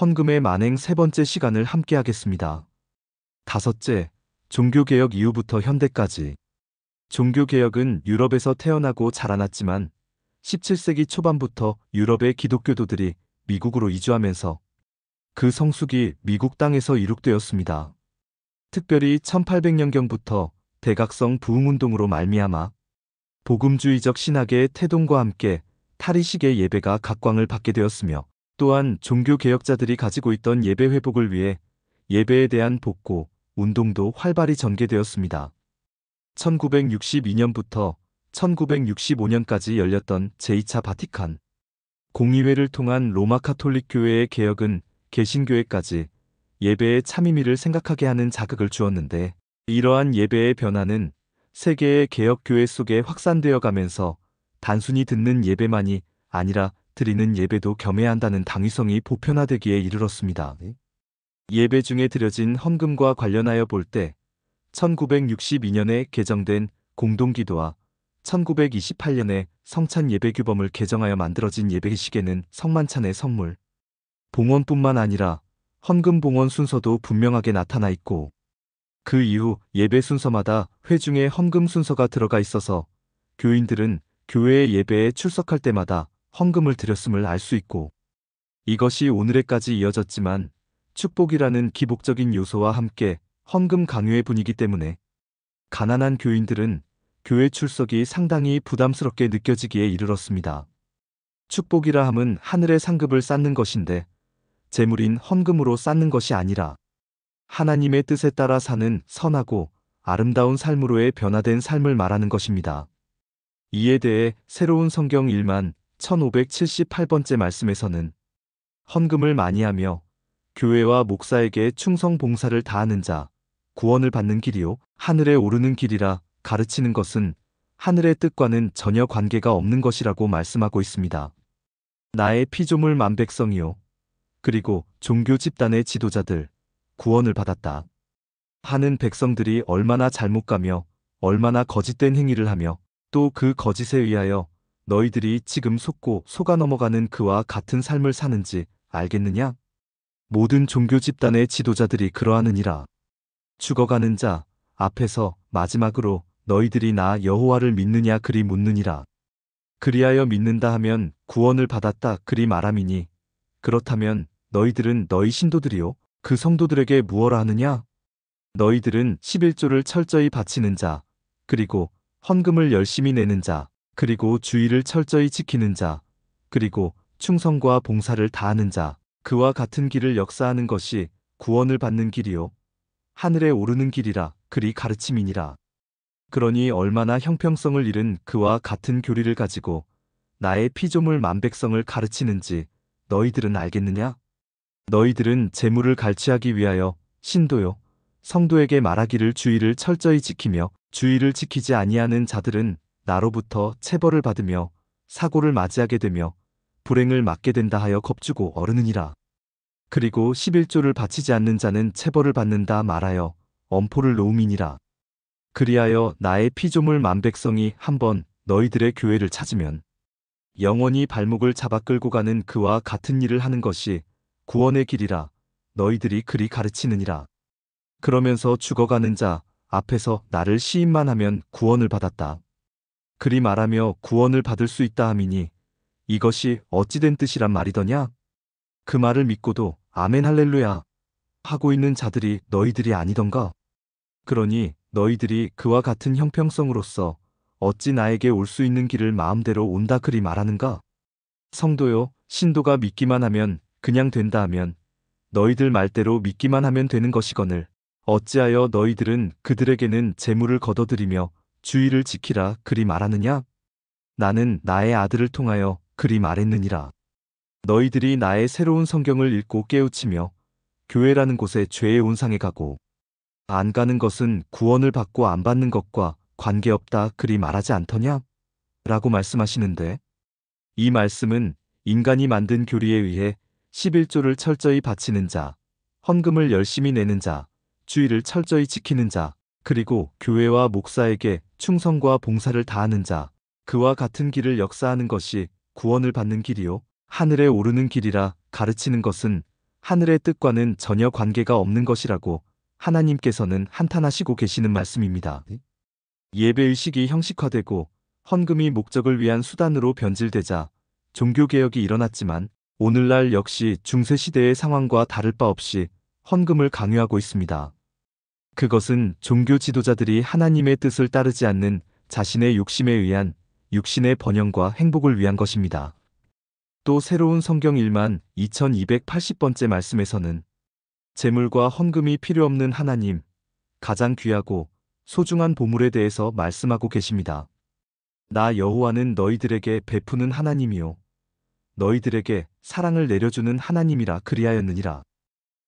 헌금의 만행 세 번째 시간을 함께 하겠습니다. 다섯째, 종교개혁 이후부터 현대까지. 종교개혁은 유럽에서 태어나고 자라났지만 17세기 초반부터 유럽의 기독교도들이 미국으로 이주하면서 그 성숙이 미국 땅에서 이룩되었습니다. 특별히 1800년경부터 대각성 부흥운동으로 말미암아 복음주의적 신학의 태동과 함께 탈의식의 예배가 각광을 받게 되었으며, 또한 종교개혁자들이 가지고 있던 예배 회복을 위해 예배에 대한 복고 운동도 활발히 전개되었습니다. 1962년부터 1965년까지 열렸던 제2차 바티칸 공의회를 통한 로마 가톨릭 교회의 개혁은 개신교회까지 예배의 참의미를 생각하게 하는 자극을 주었는데, 이러한 예배의 변화는 세계의 개혁교회 속에 확산되어 가면서 단순히 듣는 예배만이 아니라 드리는 예배도 겸해야 한다는 당위성이 보편화되기에 이르렀습니다. 예배 중에 드려진 헌금과 관련하여 볼 때 1962년에 개정된 공동기도와 1928년에 성찬 예배규범을 개정하여 만들어진 예배식에는 성만찬의 성물, 봉헌뿐만 아니라 헌금 봉헌 순서도 분명하게 나타나 있고, 그 이후 예배 순서마다 회중의 헌금 순서가 들어가 있어서 교인들은 교회의 예배에 출석할 때마다 헌금을 드렸음을 알 수 있고, 이것이 오늘에까지 이어졌지만 축복이라는 기복적인 요소와 함께 헌금 강요의 분위기 때문에 가난한 교인들은 교회 출석이 상당히 부담스럽게 느껴지기에 이르렀습니다. 축복이라 함은 하늘의 상급을 쌓는 것인데 재물인 헌금으로 쌓는 것이 아니라 하나님의 뜻에 따라 사는 선하고 아름다운 삶으로의 변화된 삶을 말하는 것입니다. 이에 대해 새로운 성경 1만 1578번째 말씀에서는 헌금을 많이 하며 교회와 목사에게 충성 봉사를 다하는 자, 구원을 받는 길이요 하늘에 오르는 길이라 가르치는 것은 하늘의 뜻과는 전혀 관계가 없는 것이라고 말씀하고 있습니다. 나의 피조물 만백성이요, 그리고 종교 집단의 지도자들, 구원을 받았다 하는 백성들이 얼마나 잘못 가며 얼마나 거짓된 행위를 하며 또 그 거짓에 의하여 너희들이 지금 속고 속아 넘어가는 그와 같은 삶을 사는지 알겠느냐? 모든 종교 집단의 지도자들이 그러하느니라. 죽어가는 자 앞에서 마지막으로 너희들이 나 여호와를 믿느냐 그리 묻느니라. 그리하여 믿는다 하면 구원을 받았다 그리 말함이니, 그렇다면 너희들은 너희 신도들이요 그 성도들에게 무엇라 하느냐? 너희들은 11조를 철저히 바치는 자, 그리고 헌금을 열심히 내는 자, 그리고 주의를 철저히 지키는 자, 그리고 충성과 봉사를 다하는 자, 그와 같은 길을 역사하는 것이 구원을 받는 길이요 하늘에 오르는 길이라 그리 가르침이니라. 그러니 얼마나 형평성을 잃은 그와 같은 교리를 가지고 나의 피조물 만백성을 가르치는지 너희들은 알겠느냐? 너희들은 재물을 갈취하기 위하여 신도요 성도에게 말하기를 주의를 철저히 지키며, 주의를 지키지 아니하는 자들은 나로부터 체벌을 받으며 사고를 맞이하게 되며 불행을 맞게 된다 하여 겁주고 어르느니라. 그리고 11조를 바치지 않는 자는 체벌을 받는다 말하여 엄포를 놓음이니라. 그리하여 나의 피조물 만백성이 한번 너희들의 교회를 찾으면 영원히 발목을 잡아 끌고 가는 그와 같은 일을 하는 것이 구원의 길이라 너희들이 그리 가르치느니라. 그러면서 죽어가는 자 앞에서 나를 시인만 하면 구원을 받았다 그리 말하며 구원을 받을 수 있다 함이니, 이것이 어찌된 뜻이란 말이더냐? 그 말을 믿고도 아멘 할렐루야 하고 있는 자들이 너희들이 아니던가? 그러니 너희들이 그와 같은 형평성으로서 어찌 나에게 올 수 있는 길을 마음대로 온다 그리 말하는가? 성도요 신도가 믿기만 하면 그냥 된다 하면 너희들 말대로 믿기만 하면 되는 것이거늘, 어찌하여 너희들은 그들에게는 재물을 거둬들이며 주의를 지키라 그리 말하느냐? 나는 나의 아들을 통하여 그리 말했느니라. 너희들이 나의 새로운 성경을 읽고 깨우치며 교회라는 곳에 죄의 온상에 가고 안 가는 것은 구원을 받고 안 받는 것과 관계없다 그리 말하지 않더냐? 라고 말씀하시는데, 이 말씀은 인간이 만든 교리에 의해 11조를 철저히 바치는 자, 헌금을 열심히 내는 자, 주의를 철저히 지키는 자, 그리고 교회와 목사에게 충성과 봉사를 다하는 자, 그와 같은 길을 역사하는 것이 구원을 받는 길이요 하늘에 오르는 길이라 가르치는 것은 하늘의 뜻과는 전혀 관계가 없는 것이라고 하나님께서는 한탄하시고 계시는 말씀입니다. 예배의식이 형식화되고 헌금이 목적을 위한 수단으로 변질되자 종교개혁이 일어났지만 오늘날 역시 중세시대의 상황과 다를 바 없이 헌금을 강요하고 있습니다. 그것은 종교 지도자들이 하나님의 뜻을 따르지 않는 자신의 욕심에 의한 육신의 번영과 행복을 위한 것입니다. 또 새로운 성경 1만 2280번째 말씀에서는 재물과 헌금이 필요 없는 하나님, 가장 귀하고 소중한 보물에 대해서 말씀하고 계십니다. 나 여호와는 너희들에게 베푸는 하나님이요 너희들에게 사랑을 내려주는 하나님이라 그리하였느니라.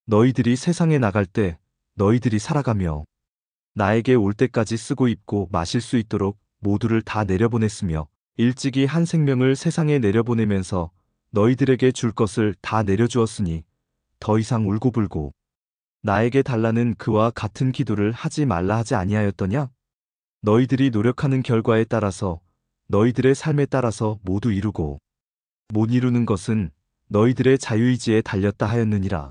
너희들이 세상에 나갈 때 너희들이 살아가며 나에게 올 때까지 쓰고 입고 마실 수 있도록 모두를 다 내려보냈으며 일찍이 한 생명을 세상에 내려보내면서 너희들에게 줄 것을 다 내려주었으니 더 이상 울고불고 나에게 달라는 그와 같은 기도를 하지 말라 하지 아니하였더냐? 너희들이 노력하는 결과에 따라서 너희들의 삶에 따라서 모두 이루고 못 이루는 것은 너희들의 자유의지에 달렸다 하였느니라.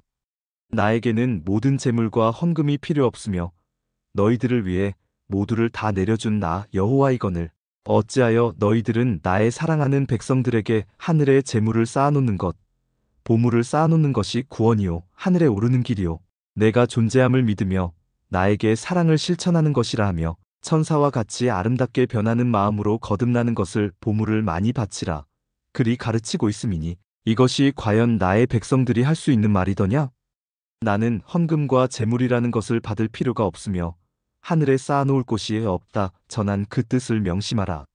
나에게는 모든 재물과 헌금이 필요 없으며 너희들을 위해 모두를 다 내려준 나 여호와이거늘 어찌하여 너희들은 나의 사랑하는 백성들에게 하늘에 재물을 쌓아놓는 것 보물을 쌓아놓는 것이 구원이요 하늘에 오르는 길이요 내가 존재함을 믿으며 나에게 사랑을 실천하는 것이라 하며 천사와 같이 아름답게 변하는 마음으로 거듭나는 것을 보물을 많이 바치라 그리 가르치고 있음이니 이것이 과연 나의 백성들이 할 수 있는 말이더냐? 나는 헌금과 재물이라는 것을 받을 필요가 없으며 하늘에 쌓아놓을 곳이 없다 전한 그 뜻을 명심하라.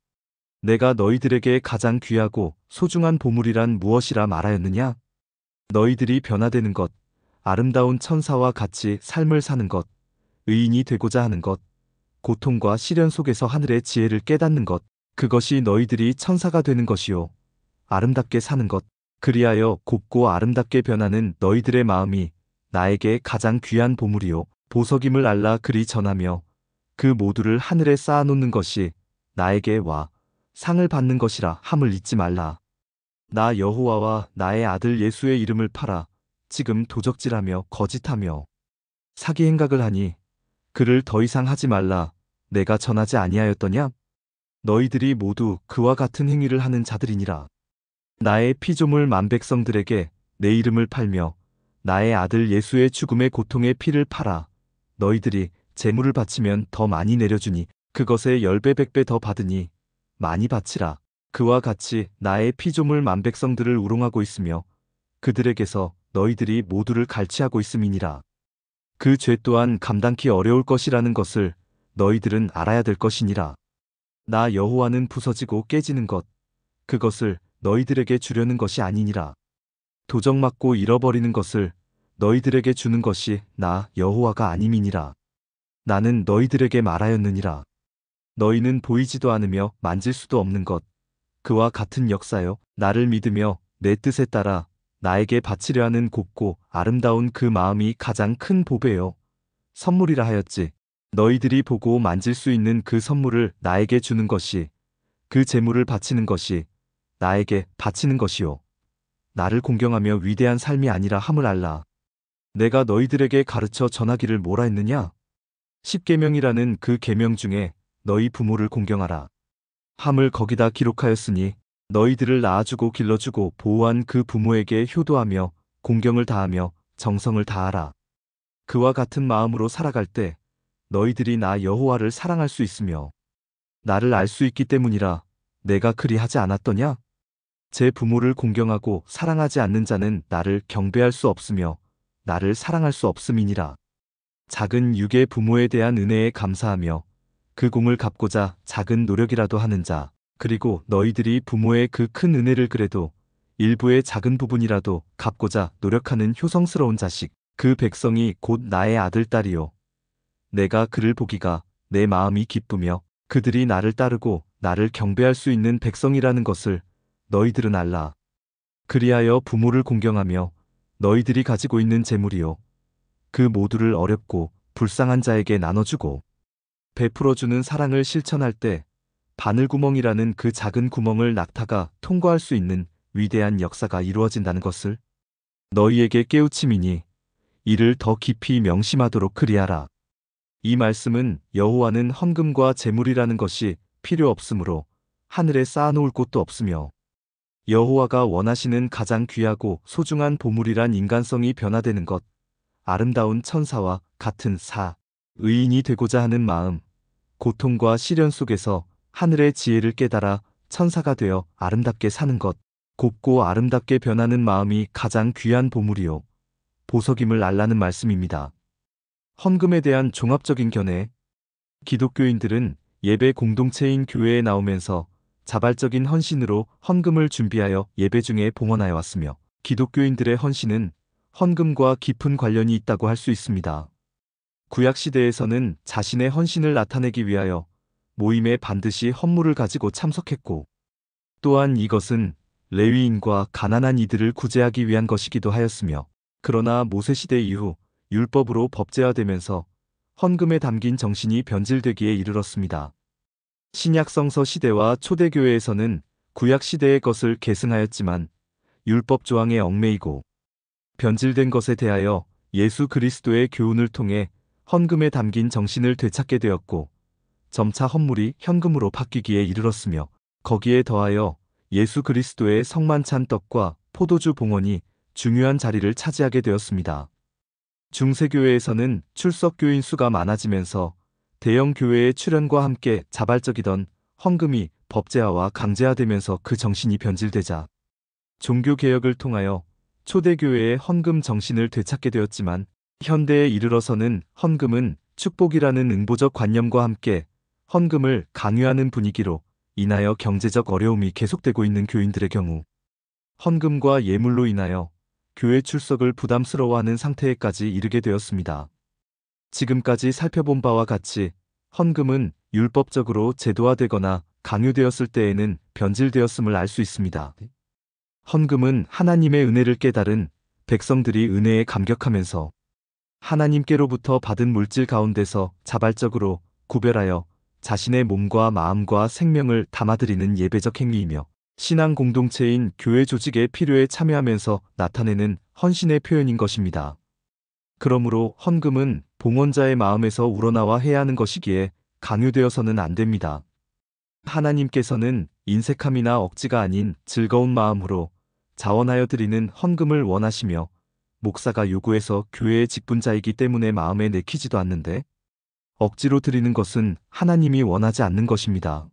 내가 너희들에게 가장 귀하고 소중한 보물이란 무엇이라 말하였느냐? 너희들이 변화되는 것, 아름다운 천사와 같이 삶을 사는 것, 의인이 되고자 하는 것, 고통과 시련 속에서 하늘의 지혜를 깨닫는 것, 그것이 너희들이 천사가 되는 것이요. 아름답게 사는 것, 그리하여 곱고 아름답게 변하는 너희들의 마음이 나에게 가장 귀한 보물이요. 보석임을 알라 그리 전하며 그 모두를 하늘에 쌓아놓는 것이 나에게 와 상을 받는 것이라 함을 잊지 말라. 나 여호와와 나의 아들 예수의 이름을 팔아 지금 도적질하며 거짓하며 사기 행각을 하니 그를 더 이상 하지 말라 내가 전하지 아니하였더냐? 너희들이 모두 그와 같은 행위를 하는 자들이니라. 나의 피조물 만백성들에게 내 이름을 팔며 나의 아들 예수의 죽음의 고통의 피를 팔아 너희들이 재물을 바치면 더 많이 내려주니 그것에 10배 100배 더 받으니 많이 바치라. 그와 같이 나의 피조물 만백성들을 우롱하고 있으며 그들에게서 너희들이 모두를 갈취하고 있음이니라. 그 죄 또한 감당키 어려울 것이라는 것을 너희들은 알아야 될 것이니라. 나 여호와는 부서지고 깨지는 것 그것을 너희들에게 주려는 것이 아니니라. 도적 맞고 잃어버리는 것을 너희들에게 주는 것이 나 여호와가 아님이니라. 나는 너희들에게 말하였느니라. 너희는 보이지도 않으며 만질 수도 없는 것 그와 같은 역사요 나를 믿으며 내 뜻에 따라 나에게 바치려 하는 곱고 아름다운 그 마음이 가장 큰 보배요 선물이라 하였지. 너희들이 보고 만질 수 있는 그 선물을 나에게 주는 것이 그 재물을 바치는 것이 나에게 바치는 것이요 나를 공경하며 위대한 삶이 아니라 함을 알라. 내가 너희들에게 가르쳐 전하기를 뭐라 했느냐? 10계명이라는 그 계명 중에 너희 부모를 공경하라 함을 거기다 기록하였으니 너희들을 낳아주고 길러주고 보호한 그 부모에게 효도하며 공경을 다하며 정성을 다하라. 그와 같은 마음으로 살아갈 때 너희들이 나 여호와를 사랑할 수 있으며 나를 알 수 있기 때문이라. 내가 그리 하지 않았더냐? 제 부모를 공경하고 사랑하지 않는 자는 나를 경배할 수 없으며 나를 사랑할 수 없음이니라. 작은 육의 부모에 대한 은혜에 감사하며 그 공을 갚고자 작은 노력이라도 하는 자 그리고 너희들이 부모의 그 큰 은혜를 그래도 일부의 작은 부분이라도 갚고자 노력하는 효성스러운 자식 그 백성이 곧 나의 아들 딸이요 내가 그를 보기가 내 마음이 기쁘며 그들이 나를 따르고 나를 경배할 수 있는 백성이라는 것을 너희들은 알라. 그리하여 부모를 공경하며 너희들이 가지고 있는 재물이요 그 모두를 어렵고 불쌍한 자에게 나눠주고 베풀어주는 사랑을 실천할 때 바늘구멍이라는 그 작은 구멍을 낙타가 통과할 수 있는 위대한 역사가 이루어진다는 것을 너희에게 깨우침이니 이를 더 깊이 명심하도록 그리하라. 이 말씀은 여호와는 헌금과 제물이라는 것이 필요 없으므로 하늘에 쌓아놓을 곳도 없으며 여호와가 원하시는 가장 귀하고 소중한 보물이란 인간성이 변화되는 것, 아름다운 천사와 같은 의인이 되고자 하는 마음, 고통과 시련 속에서 하늘의 지혜를 깨달아 천사가 되어 아름답게 사는 것, 곱고 아름답게 변하는 마음이 가장 귀한 보물이요 보석임을 알라는 말씀입니다. 헌금에 대한 종합적인 견해. 기독교인들은 예배 공동체인 교회에 나오면서 자발적인 헌신으로 헌금을 준비하여 예배 중에 봉헌하여 왔으며 기독교인들의 헌신은 헌금과 깊은 관련이 있다고 할 수 있습니다. 구약시대에서는 자신의 헌신을 나타내기 위하여 모임에 반드시 헌물을 가지고 참석했고 또한 이것은 레위인과 가난한 이들을 구제하기 위한 것이기도 하였으며 그러나 모세시대 이후 율법으로 법제화되면서 헌금에 담긴 정신이 변질되기에 이르렀습니다. 신약성서 시대와 초대교회에서는 구약시대의 것을 계승하였지만 율법 조항에 얽매이고 변질된 것에 대하여 예수 그리스도의 교훈을 통해 헌금에 담긴 정신을 되찾게 되었고 점차 헌물이 현금으로 바뀌기에 이르렀으며 거기에 더하여 예수 그리스도의 성만찬 떡과 포도주 봉헌이 중요한 자리를 차지하게 되었습니다. 중세교회에서는 출석교인 수가 많아지면서 대형 교회의 출현과 함께 자발적이던 헌금이 법제화와 강제화되면서 그 정신이 변질되자 종교개혁을 통하여 초대교회의 헌금 정신을 되찾게 되었지만 현대에 이르러서는 헌금은 축복이라는 응보적 관념과 함께 헌금을 강요하는 분위기로 인하여 경제적 어려움이 계속되고 있는 교인들의 경우 헌금과 예물로 인하여 교회 출석을 부담스러워하는 상태에까지 이르게 되었습니다. 지금까지 살펴본 바와 같이 헌금은 율법적으로 제도화되거나 강요되었을 때에는 변질되었음을 알 수 있습니다. 헌금은 하나님의 은혜를 깨달은 백성들이 은혜에 감격하면서 하나님께로부터 받은 물질 가운데서 자발적으로 구별하여 자신의 몸과 마음과 생명을 담아드리는 예배적 행위이며 신앙 공동체인 교회 조직의 필요에 참여하면서 나타내는 헌신의 표현인 것입니다. 그러므로 헌금은 봉헌자의 마음에서 우러나와 해야 하는 것이기에 강요되어서는 안 됩니다. 하나님께서는 인색함이나 억지가 아닌 즐거운 마음으로 자원하여 드리는 헌금을 원하시며 목사가 요구해서 교회의 직분자이기 때문에 마음에 내키지도 않는데 억지로 드리는 것은 하나님이 원하지 않는 것입니다.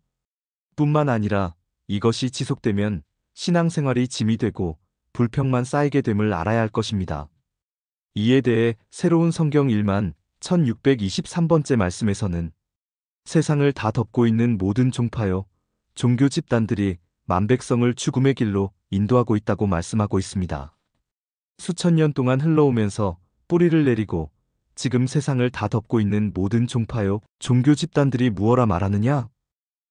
뿐만 아니라 이것이 지속되면 신앙생활이 짐이 되고 불평만 쌓이게 됨을 알아야 할 것입니다. 이에 대해 새로운 성경 1만 1623번째 말씀에서는 세상을 다 덮고 있는 모든 종파요, 종교 집단들이 만백성을 죽음의 길로 인도하고 있다고 말씀하고 있습니다. 수천 년 동안 흘러오면서 뿌리를 내리고 지금 세상을 다 덮고 있는 모든 종파요, 종교 집단들이 무엇라 말하느냐?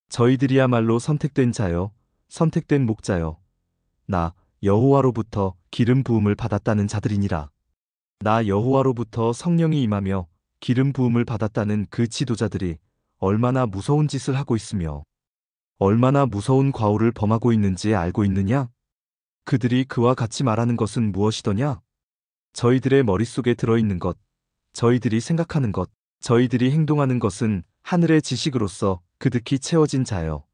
저희들이야말로 선택된 자요, 선택된 목자요. 나 여호와로부터 기름 부음을 받았다는 자들이니라. 나 여호와로부터 성령이 임하며 기름 부음을 받았다는 그 지도자들이 얼마나 무서운 짓을 하고 있으며 얼마나 무서운 과오를 범하고 있는지 알고 있느냐? 그들이 그와 같이 말하는 것은 무엇이더냐? 저희들의 머릿속에 들어있는 것, 저희들이 생각하는 것, 저희들이 행동하는 것은 하늘의 지식으로서 그득히 채워진 자요.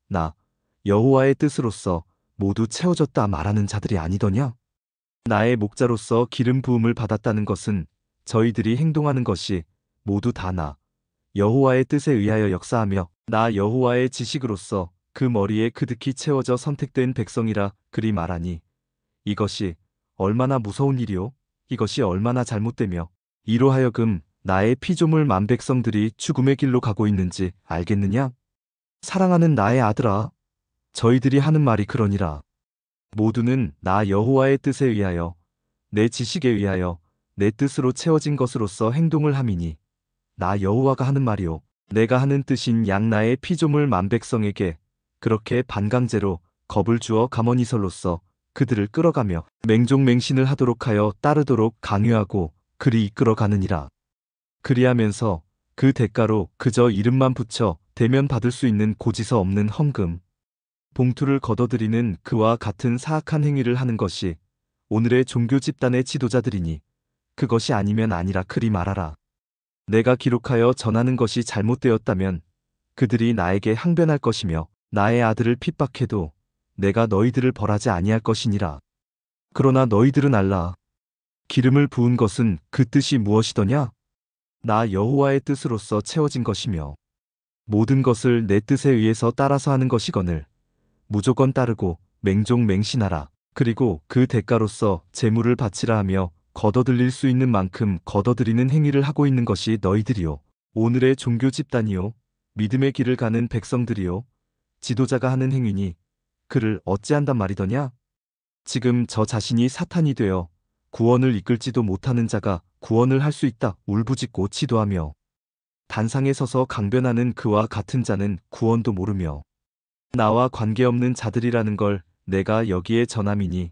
나 여호와의 뜻으로서 모두 채워졌다 말하는 자들이 아니더냐? 나의 목자로서 기름 부음을 받았다는 것은 저희들이 행동하는 것이 모두 다 나 여호와의 뜻에 의하여 역사하며 나 여호와의 지식으로서 그 머리에 그득히 채워져 선택된 백성이라 그리 말하니 이것이 얼마나 무서운 일이요 이것이 얼마나 잘못되며 이로 하여금 나의 피조물 만백성들이 죽음의 길로 가고 있는지 알겠느냐? 사랑하는 나의 아들아, 저희들이 하는 말이 그러니라. 모두는 나 여호와의 뜻에 의하여 내 지식에 의하여 내 뜻으로 채워진 것으로서 행동을 함이니 나 여호와가 하는 말이요 내가 하는 뜻인 양 나의 피조물 만백성에게 그렇게 반강제로 겁을 주어 가머니설로서 그들을 끌어가며 맹종맹신을 하도록 하여 따르도록 강요하고 그리 이끌어가느니라. 그리하면서 그 대가로 그저 이름만 붙여 대면 받을 수 있는 고지서 없는 헌금, 봉투를 걷어들이는 그와 같은 사악한 행위를 하는 것이 오늘의 종교 집단의 지도자들이니 그것이 아니면 아니라 그리 말하라. 내가 기록하여 전하는 것이 잘못되었다면 그들이 나에게 항변할 것이며 나의 아들을 핍박해도 내가 너희들을 벌하지 아니할 것이니라. 그러나 너희들은 알라. 기름을 부은 것은 그 뜻이 무엇이더냐? 나 여호와의 뜻으로서 채워진 것이며 모든 것을 내 뜻에 의해서 따라서 하는 것이거늘 무조건 따르고 맹종맹신하라. 그리고 그 대가로서 제물을 바치라 하며 걷어들일 수 있는 만큼 걷어들이는 행위를 하고 있는 것이 너희들이요. 오늘의 종교 집단이요. 믿음의 길을 가는 백성들이요. 지도자가 하는 행위니 그를 어찌한단 말이더냐? 지금 저 자신이 사탄이 되어 구원을 이끌지도 못하는 자가 구원을 할 수 있다 울부짖고 치도하며 단상에 서서 강변하는 그와 같은 자는 구원도 모르며 나와 관계없는 자들이라는 걸 내가 여기에 전함이니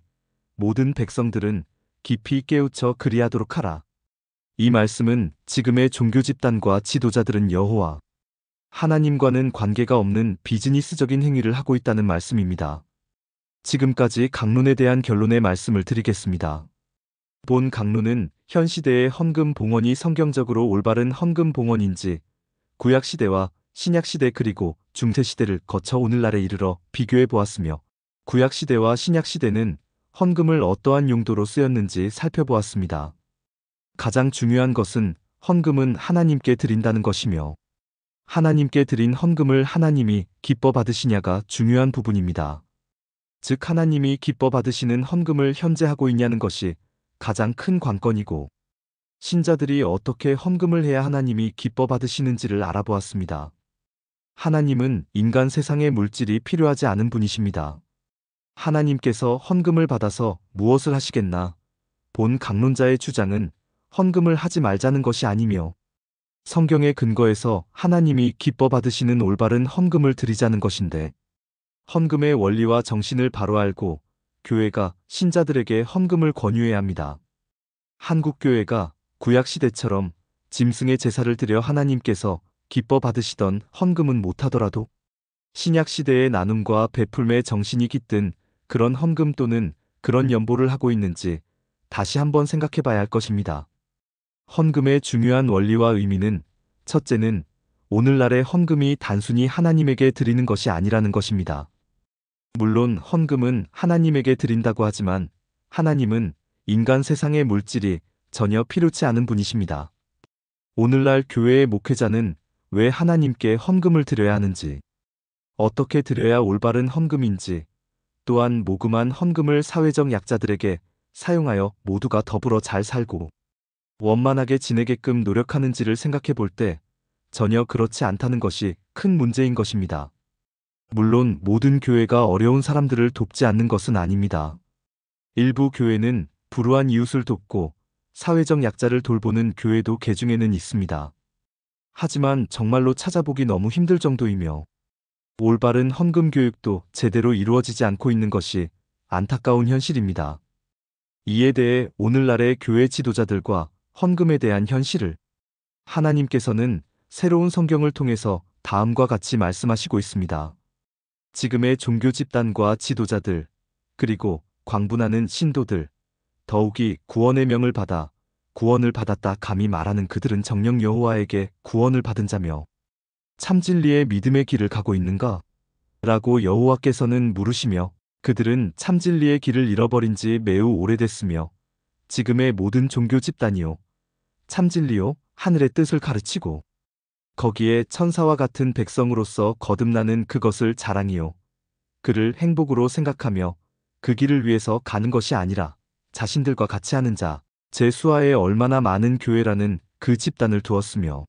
모든 백성들은 깊이 깨우쳐 그리하도록 하라. 이 말씀은 지금의 종교 집단과 지도자들은 여호와 하나님과는 관계가 없는 비즈니스적인 행위를 하고 있다는 말씀입니다. 지금까지 강론에 대한 결론의 말씀을 드리겠습니다. 본 강론은 현 시대의 헌금 봉헌이 성경적으로 올바른 헌금 봉헌인지 구약시대와 신약시대 그리고 중세시대를 거쳐 오늘날에 이르러 비교해 보았으며 구약시대와 신약시대는 헌금을 어떠한 용도로 쓰였는지 살펴보았습니다. 가장 중요한 것은 헌금은 하나님께 드린다는 것이며 하나님께 드린 헌금을 하나님이 기뻐 받으시냐가 중요한 부분입니다. 즉 하나님이 기뻐 받으시는 헌금을 현재 하고 있냐는 것이 가장 큰 관건이고 신자들이 어떻게 헌금을 해야 하나님이 기뻐 받으시는지를 알아보았습니다. 하나님은 인간 세상의 물질이 필요하지 않은 분이십니다. 하나님께서 헌금을 받아서 무엇을 하시겠나? 본 강론자의 주장은 헌금을 하지 말자는 것이 아니며 성경의 근거에서 하나님이 기뻐 받으시는 올바른 헌금을 드리자는 것인데 헌금의 원리와 정신을 바로 알고 교회가 신자들에게 헌금을 권유해야 합니다. 한국교회가 구약시대처럼 짐승의 제사를 드려 하나님께서 기뻐 받으시던 헌금은 못하더라도 신약시대의 나눔과 베풀매의 정신이 깃든 그런 헌금 또는 그런 연보를 하고 있는지 다시 한번 생각해 봐야 할 것입니다. 헌금의 중요한 원리와 의미는 첫째는 오늘날의 헌금이 단순히 하나님에게 드리는 것이 아니라는 것입니다. 물론 헌금은 하나님에게 드린다고 하지만 하나님은 인간 세상의 물질이 전혀 필요치 않은 분이십니다. 오늘날 교회의 목회자는 왜 하나님께 헌금을 드려야 하는지, 어떻게 드려야 올바른 헌금인지, 또한 모금한 헌금을 사회적 약자들에게 사용하여 모두가 더불어 잘 살고 원만하게 지내게끔 노력하는지를 생각해 볼 때 전혀 그렇지 않다는 것이 큰 문제인 것입니다. 물론 모든 교회가 어려운 사람들을 돕지 않는 것은 아닙니다. 일부 교회는 불우한 이웃을 돕고 사회적 약자를 돌보는 교회도 개중에는 있습니다. 하지만 정말로 찾아보기 너무 힘들 정도이며 올바른 헌금 교육도 제대로 이루어지지 않고 있는 것이 안타까운 현실입니다. 이에 대해 오늘날의 교회 지도자들과 헌금에 대한 현실을 하나님께서는 새로운 성경을 통해서 다음과 같이 말씀하시고 있습니다. 지금의 종교 집단과 지도자들, 그리고 광분하는 신도들, 더욱이 구원의 명을 받아 구원을 받았다 감히 말하는 그들은 정녕 여호와에게 구원을 받은 자며 참진리의 믿음의 길을 가고 있는가? 라고 여호와께서는 물으시며 그들은 참진리의 길을 잃어버린 지 매우 오래됐으며 지금의 모든 종교 집단이요 참진리요 하늘의 뜻을 가르치고 거기에 천사와 같은 백성으로서 거듭나는 그것을 자랑이요 그를 행복으로 생각하며 그 길을 위해서 가는 것이 아니라 자신들과 같이 하는 자 제 수하에 얼마나 많은 교회라는 그 집단을 두었으며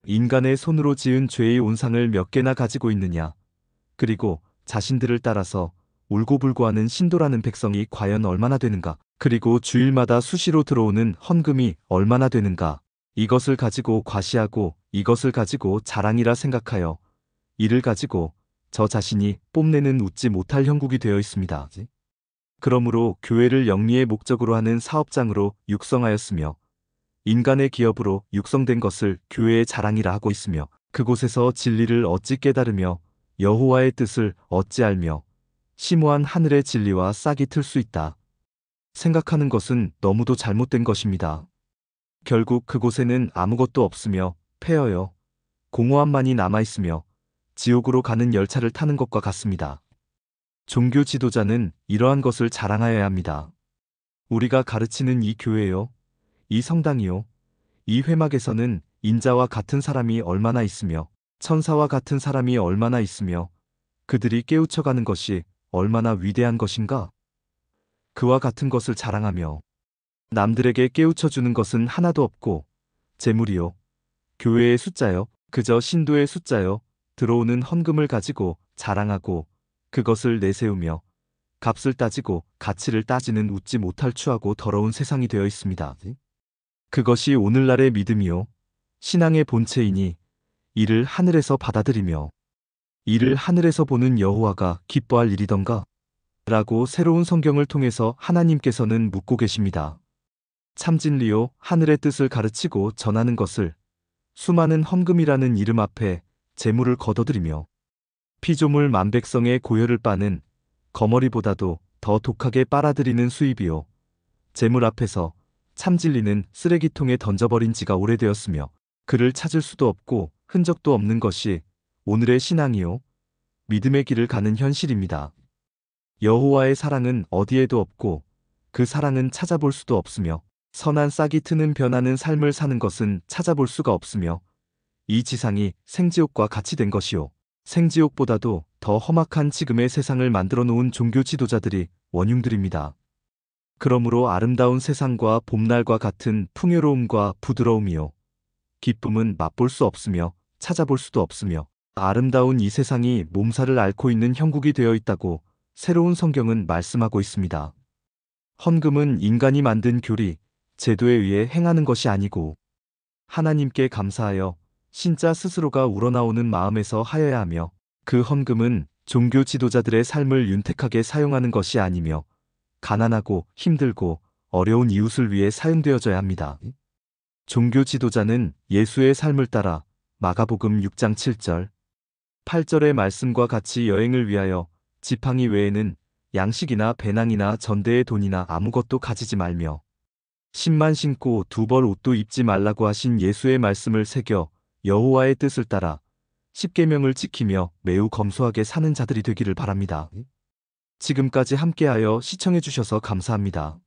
인간의 손으로 지은 죄의 온상을 몇 개나 가지고 있느냐. 그리고 자신들을 따라서 울고불고하는 신도라는 백성이 과연 얼마나 되는가. 그리고 주일마다 수시로 들어오는 헌금이 얼마나 되는가. 이것을 가지고 과시하고 이것을 가지고 자랑이라 생각하여 이를 가지고 저 자신이 뽐내는 웃지 못할 형국이 되어 있습니다. 그러므로 교회를 영리의 목적으로 하는 사업장으로 육성하였으며 인간의 기업으로 육성된 것을 교회의 자랑이라 하고 있으며 그곳에서 진리를 어찌 깨달으며 여호와의 뜻을 어찌 알며 심오한 하늘의 진리와 싹이 틀 수 있다. 생각하는 것은 너무도 잘못된 것입니다. 결국 그곳에는 아무것도 없으며 폐허여 공허함만이 남아있으며 지옥으로 가는 열차를 타는 것과 같습니다. 종교 지도자는 이러한 것을 자랑하여야 합니다. 우리가 가르치는 이 교회요, 이 성당이요, 이 회막에서는 인자와 같은 사람이 얼마나 있으며 천사와 같은 사람이 얼마나 있으며 그들이 깨우쳐가는 것이 얼마나 위대한 것인가? 그와 같은 것을 자랑하며 남들에게 깨우쳐주는 것은 하나도 없고 재물이요, 교회의 숫자요, 그저 신도의 숫자요, 들어오는 헌금을 가지고 자랑하고 그것을 내세우며 값을 따지고 가치를 따지는 웃지 못할 추하고 더러운 세상이 되어 있습니다. 그것이 오늘날의 믿음이요, 신앙의 본체이니 이를 하늘에서 받아들이며 이를 하늘에서 보는 여호와가 기뻐할 일이던가? 라고 새로운 성경을 통해서 하나님께서는 묻고 계십니다. 참진리요, 하늘의 뜻을 가르치고 전하는 것을 수많은 헌금이라는 이름 앞에 재물을 거둬들이며 피조물 만백성의 고혈을 빠는 거머리보다도 더 독하게 빨아들이는 수입이요, 재물 앞에서 참진리는 쓰레기통에 던져버린 지가 오래되었으며 그를 찾을 수도 없고 흔적도 없는 것이 오늘의 신앙이요, 믿음의 길을 가는 현실입니다. 여호와의 사랑은 어디에도 없고 그 사랑은 찾아볼 수도 없으며 선한 싹이 트는 변하는 삶을 사는 것은 찾아볼 수가 없으며 이 지상이 생지옥과 같이 된 것이요, 생지옥보다도 더 험악한 지금의 세상을 만들어 놓은 종교 지도자들이 원흉들입니다. 그러므로 아름다운 세상과 봄날과 같은 풍요로움과 부드러움이요, 기쁨은 맛볼 수 없으며 찾아볼 수도 없으며 아름다운 이 세상이 몸살을 앓고 있는 형국이 되어 있다고 새로운 성경은 말씀하고 있습니다. 헌금은 인간이 만든 교리, 제도에 의해 행하는 것이 아니고 하나님께 감사하여 신자 스스로가 우러나오는 마음에서 하여야 하며 그 헌금은 종교 지도자들의 삶을 윤택하게 사용하는 것이 아니며 가난하고 힘들고 어려운 이웃을 위해 사용되어져야 합니다. 종교 지도자는 예수의 삶을 따라 마가복음 6장 7절, 8절의 말씀과 같이 여행을 위하여 지팡이 외에는 양식이나 배낭이나 전대의 돈이나 아무것도 가지지 말며 신만 신고 두 벌 옷도 입지 말라고 하신 예수의 말씀을 새겨 여호와의 뜻을 따라 십계명을 지키며 매우 검소하게 사는 자들이 되기를 바랍니다. 지금까지 함께하여 시청해 주셔서 감사합니다.